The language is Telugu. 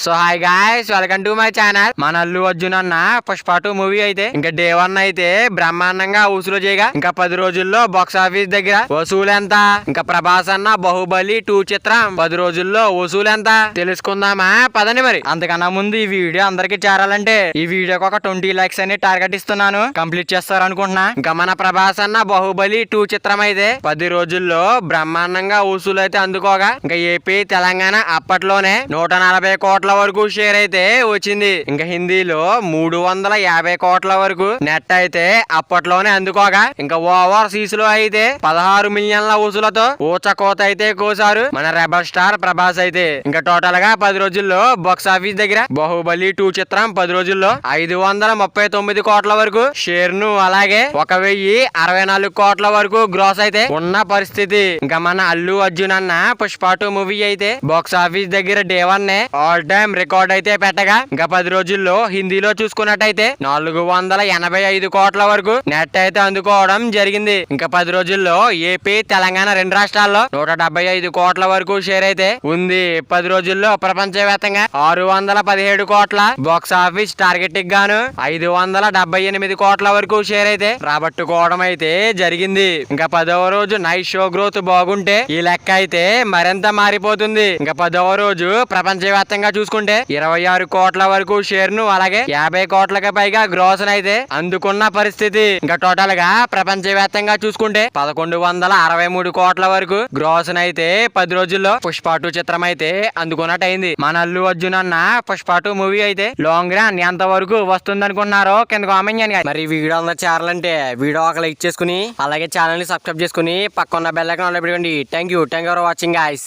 So hi guys, welcome to my channel. మన అల్లు అర్జున్ అన్న పుష్ప 2 మూవీ అయితే ఇంకా డే 1 అయితే బ్రహ్మాండంగా వసూలు చేయగా ఇంకా 10 రోజుల్లో బాక్స్ ఆఫీస్ దగ్గర వసూలు ఎంత, ఇంకా ప్రభాస్ అన్న బాహుబలి 2 చిత్రం 10 రోజుల్లో వసూలు ఎంత తెలుసుకుందామా పదండి. మరి అంతకన్నా ముందు ఈ వీడియో అందరికి చేరాలంటే ఈ వీడియోకి ఒక 20 లైక్స్ అని టార్గెట్ ఇస్తున్నాను, కంప్లీట్ చేస్తారు అనుకుంటున్నా. ఇంకా మన ప్రభాస్ అన్న బాహుబలి 2 చిత్రం అయితే 10 రోజుల్లో బ్రహ్మాండంగా వసూలు అయితే అందుకోగా ఇంకా ఏపీ తెలంగాణ అప్పట్లోనే 140 కోట్ల వరకు షేర్ అయితే వచ్చింది. ఇంకా హిందీలో 350 కోట్ల వరకు నెట్ అయితే అప్పట్లోనే అందుకోగా ఇంకా ఓవర్సీస్ లో అయితే 16 మిలియన్ల వసూలతో ఊచకోత అయితే కోసారు మన రెబల్ స్టార్ ప్రభాస్ అయితే. ఇంకా టోటల్ గా 10 రోజుల్లో బాక్స్ ఆఫీస్ దగ్గర బాహుబలి 2 చిత్రం 10 రోజుల్లో 539 కోట్ల వరకు షేర్ ను, అలాగే 1064 కోట్ల వరకు గ్రాస్ అయితే ఉన్న పరిస్థితి. ఇంకా మన అల్లు అర్జున్ అన్న పుష్ప 2 మూవీ అయితే బాక్స్ ఆఫీస్ దగ్గర డే 1 ఆల్ టైమ్ రికార్డ్ అయితే పెట్టగా ఇంకా 10 రోజుల్లో హిందీలో చూసుకున్నట్టయితే 485 కోట్ల వరకు నెట్ అయితే అందుకోవడం జరిగింది. ఇంకా 10 రోజుల్లో ఏపీ తెలంగాణ 2 రాష్ట్రాల్లో 175 కోట్ల వరకు షేర్ అయితే ఉంది. 10 రోజుల్లో ప్రపంచవ్యాప్తంగా 617 కోట్ల బాక్స్ ఆఫీస్ టార్గెట్ గాను 578 కోట్ల వరకు షేర్ అయితే రాబట్టుకోవడం అయితే జరిగింది. ఇంకా 10వ రోజు నైట్ షో గ్రోత్ బాగుంటే ఈ లెక్క అయితే మరింత మారిపోతుంది. ఇంకా 10వ రోజు ప్రపంచవ్యాప్తంగా చూసుకుంటే 26 కోట్ల వరకు షేర్ ను, అలాగే 50 కోట్లకి పైగా గ్రోస్ అయితే అందుకున్న పరిస్థితి. ఇంకా టోటల్ గా ప్రపంచవ్యాప్తంగా చూసుకుంటే 1163 కోట్ల వరకు గ్రోస్ అయితే 10 రోజుల్లో పుష్ప 2 చిత్రం అయితే అందుకున్నట్టయింది. మన అల్లు అర్జున్ అన్న పుష్ప 2 మూవీ అయితే లాంగ్ రన్ ఎంత వరకు వస్తుంది అనుకుంటున్నారో కింద కామెంట్ చేయండి. మరి వీడియో అందరూ చేరాలంటే వీడియో ఒక లైక్ చేసుకుని అలాగే ఛానల్ ని సబ్స్క్రైబ్ చేసుకుని పక్కన బెల్ ఐకాన్ ఆన్ లో పెట్టుకోండి. Thank you for watching guys.